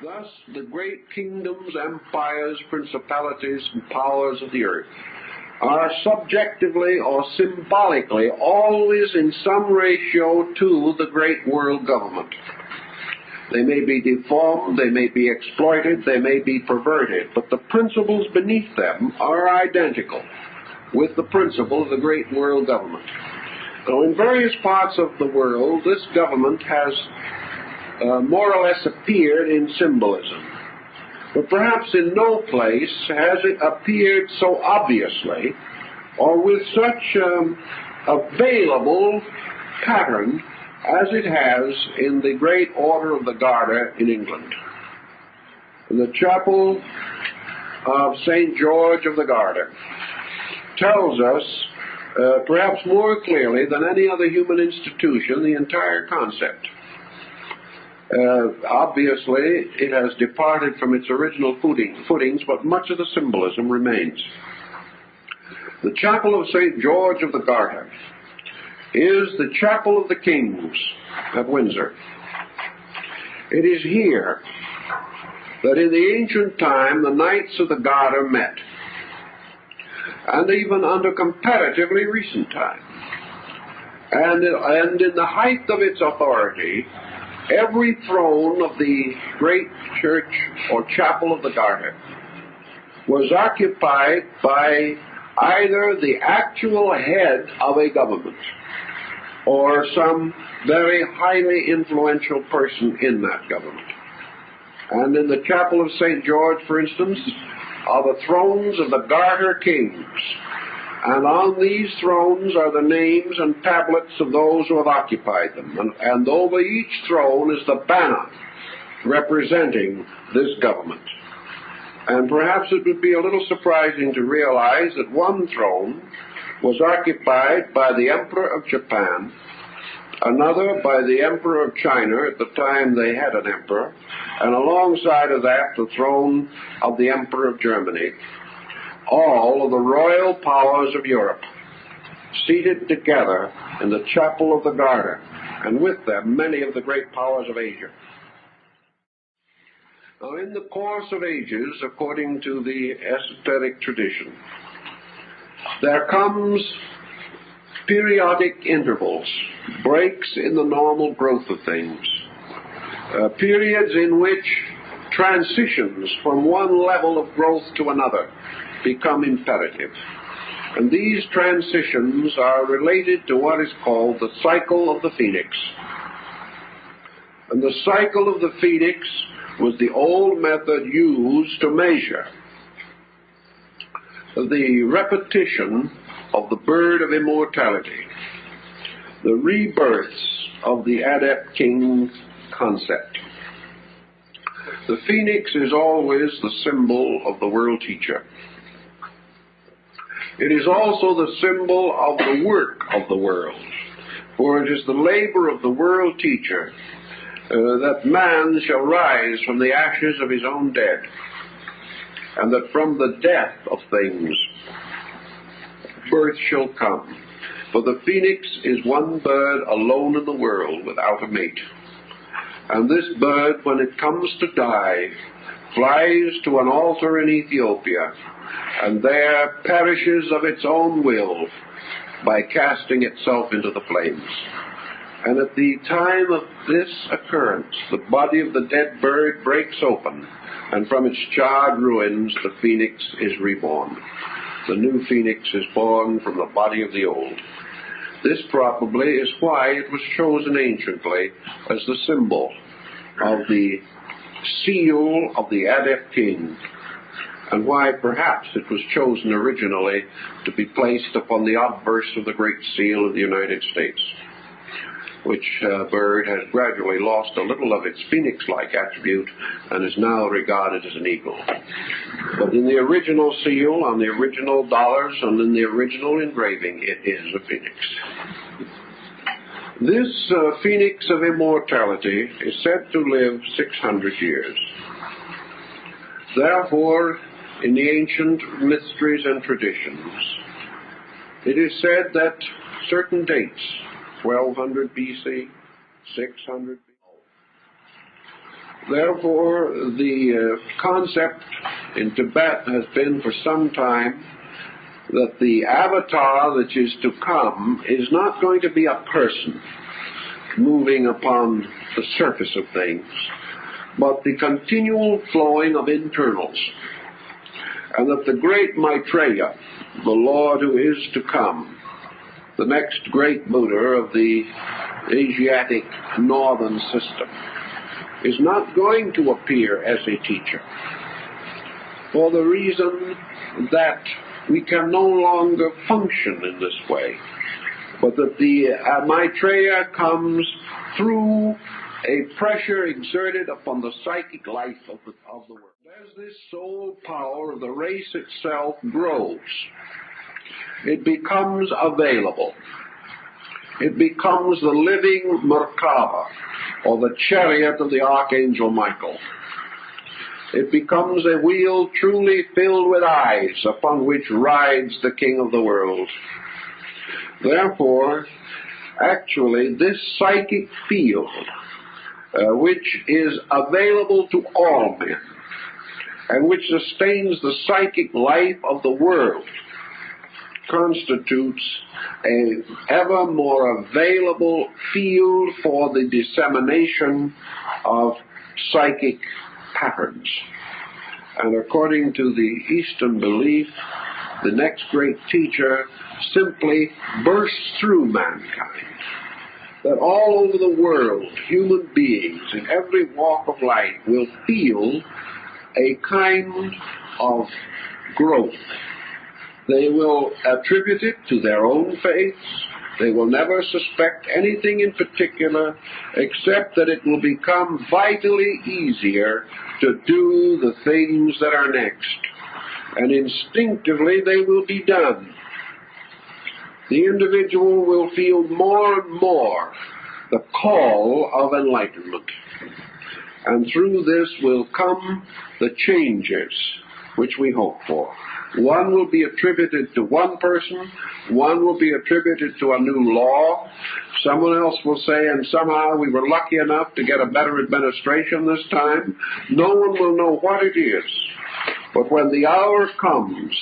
Thus, the great kingdoms, empires, principalities, and powers of the earth are subjectively or symbolically always in some ratio to the great world government. They may be deformed, they may be exploited, they may be perverted, but the principles beneath them are identical with the principle of the great world government. Now, in various parts of the world, this government has more or less appeared in symbolism. But perhaps in no place has it appeared so obviously or with such available pattern as it has in the Great Order of the Garter in England. In the chapel of St. George of the Garter tells us, perhaps more clearly than any other human institution, the entire concept. Obviously, it has departed from its original footings, but much of the symbolism remains. The chapel of St. George of the Garter is the chapel of the kings at Windsor. It is here that in the ancient time the knights of the Garter met, and even under comparatively recent time. And in the height of its authority, every throne of the great church or chapel of the Garter was occupied by either the actual head of a government or some very highly influential person in that government. And in the chapel of St. George, for instance, are the thrones of the Garter kings. And on these thrones are the names and tablets of those who have occupied them. And over each throne is the banner representing this government. And perhaps it would be a little surprising to realize that one throne was occupied by the Emperor of Japan, another by the Emperor of China at the time they had an emperor, and alongside of that the throne of the Emperor of Germany. All of the royal powers of Europe seated together in the chapel of the Garter, and with them many of the great powers of Asia. Now, in the course of ages, according to the esoteric tradition, there comes periodic intervals, breaks in the normal growth of things, periods in which transitions from one level of growth to another become imperative. And these transitions are related to what is called the cycle of the phoenix. And the cycle of the phoenix was the old method used to measure the repetition of the bird of immortality, the rebirths of the Adept king concept. The phoenix is always the symbol of the world teacher. It is also the symbol of the work of the world, for it is the labor of the world teacher that man shall rise from the ashes of his own dead, and that from the death of things birth shall come. For the phoenix is one bird alone in the world without a mate. And this bird, when it comes to die, flies to an altar in Ethiopia, and there perishes of its own will by casting itself into the flames. And at the time of this occurrence, the body of the dead bird breaks open, and from its charred ruins the phoenix is reborn. The new phoenix is born from the body of the old. This probably is why it was chosen anciently as the symbol of the seal of the Adept king, and why perhaps it was chosen originally to be placed upon the obverse of the Great Seal of the United States, which bird has gradually lost a little of its phoenix-like attribute and is now regarded as an eagle. But in the original seal, on the original dollars, and in the original engraving, it is a phoenix. This phoenix of immortality is said to live 600 years. Therefore, in the ancient mysteries and traditions, it is said that certain dates, 1200 BC, 600 BC, Therefore, the concept in Tibet has been for some time that the avatar that is to come is not going to be a person moving upon the surface of things, but the continual flowing of internals. And that the great Maitreya, the Lord who is to come, the next great Buddha of the Asiatic northern system, is not going to appear as a teacher, for the reason that we can no longer function in this way, but that the Maitreya comes through a pressure exerted upon the psychic life of the world. As this soul power of the race itself grows, it becomes available. It becomes the living Merkaba, or the chariot of the Archangel Michael. It becomes a wheel truly filled with eyes upon which rides the King of the world. Therefore, actually, this psychic field, which is available to all men, and which sustains the psychic life of the world, constitutes an ever more available field for the dissemination of psychic patterns. And according to the Eastern belief, the next great teacher simply bursts through mankind, that all over the world, human beings in every walk of life will feel a kind of growth. They will attribute it to their own faiths. They will never suspect anything in particular, except that it will become vitally easier to do the things that are next. And instinctively they will be done. The individual will feel more and more the call of enlightenment. And through this will come the changes which we hope for. One will be attributed to one person, one will be attributed to a new law, someone else will say, and somehow we were lucky enough to get a better administration this time. No one will know what it is. But when the hour comes,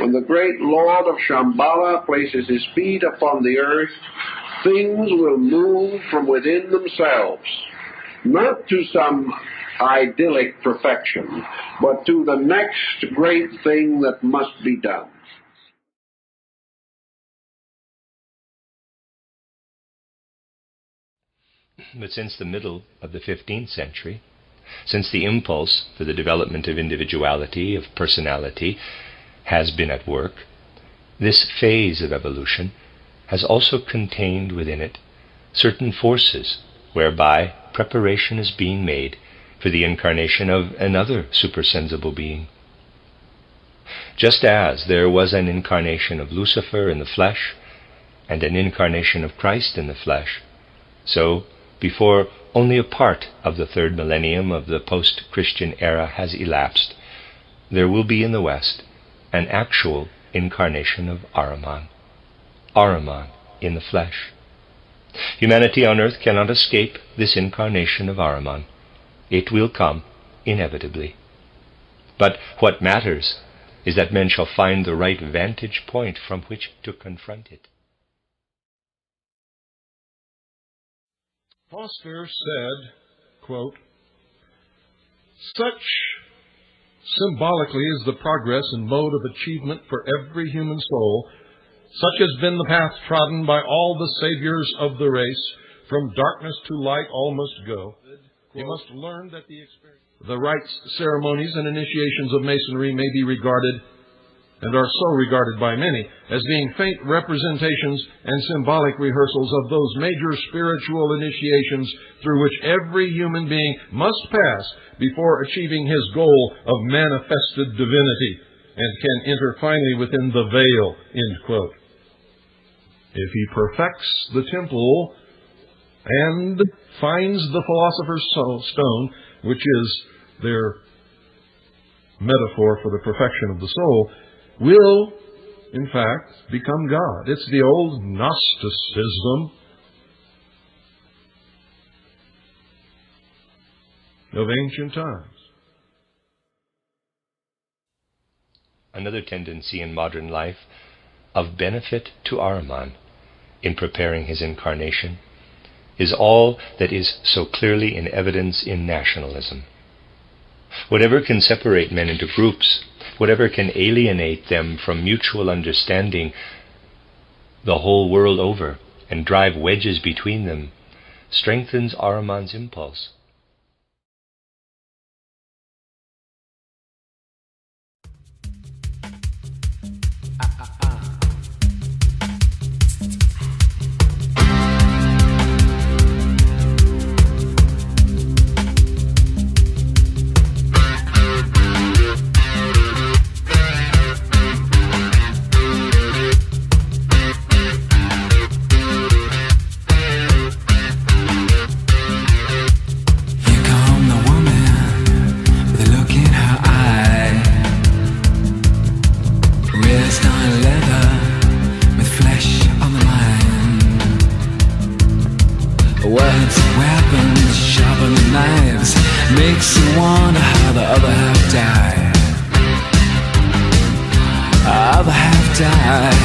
when the great Lord of Shambhala places his feet upon the earth, things will move from within themselves, not to some idyllic perfection, but to the next great thing that must be done. But since the middle of the 15th century, since the impulse for the development of individuality, of personality, has been at work, this phase of evolution has also contained within it certain forces whereby preparation is being made for the incarnation of another supersensible being. Just as there was an incarnation of Lucifer in the flesh and an incarnation of Christ in the flesh, so before only a part of the third millennium of the post-Christian era has elapsed, there will be in the West an actual incarnation of Ahriman in the flesh. Humanity on earth cannot escape this incarnation of Ahriman. It will come inevitably. But what matters is that men shall find the right vantage point from which to confront it. Foster said, quote, "Such symbolically is the progress and mode of achievement for every human soul. Such has been the path trodden by all the saviors of the race. From darkness to light all must go. You must learn that the rites, ceremonies, and initiations of Masonry may be regarded, and are so regarded by many, as being faint representations and symbolic rehearsals of those major spiritual initiations through which every human being must pass before achieving his goal of manifested divinity, and can enter finally within the veil," end quote. If he perfects the temple and finds the philosopher's stone, which is their metaphor for the perfection of the soul, will, in fact, become God. It's the old Gnosticism. of ancient times. Another tendency in modern life of benefit to Ahriman in preparing his incarnation is all that is so clearly in evidence in nationalism. Whatever can separate men into groups, whatever can alienate them from mutual understanding the whole world over and drive wedges between them, strengthens Ahriman's impulse. Words, weapons, sharpened knives, makes you wonder how the other half died. Other half died.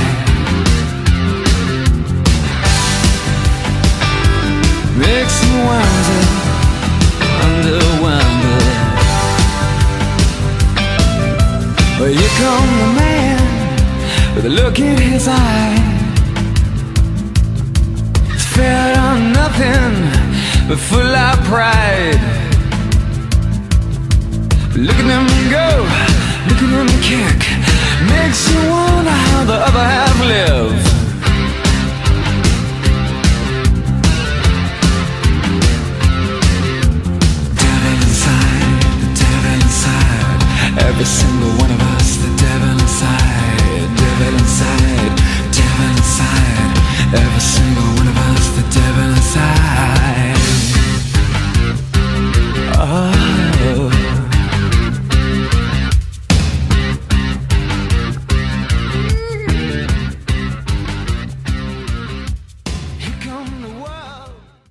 Makes you wonder. Well, here come the man with a look in his eye. Fed on nothing but full of pride. Look at him go, look at him kick. Makes you wonder how the other half live. The devil inside, every single one of us.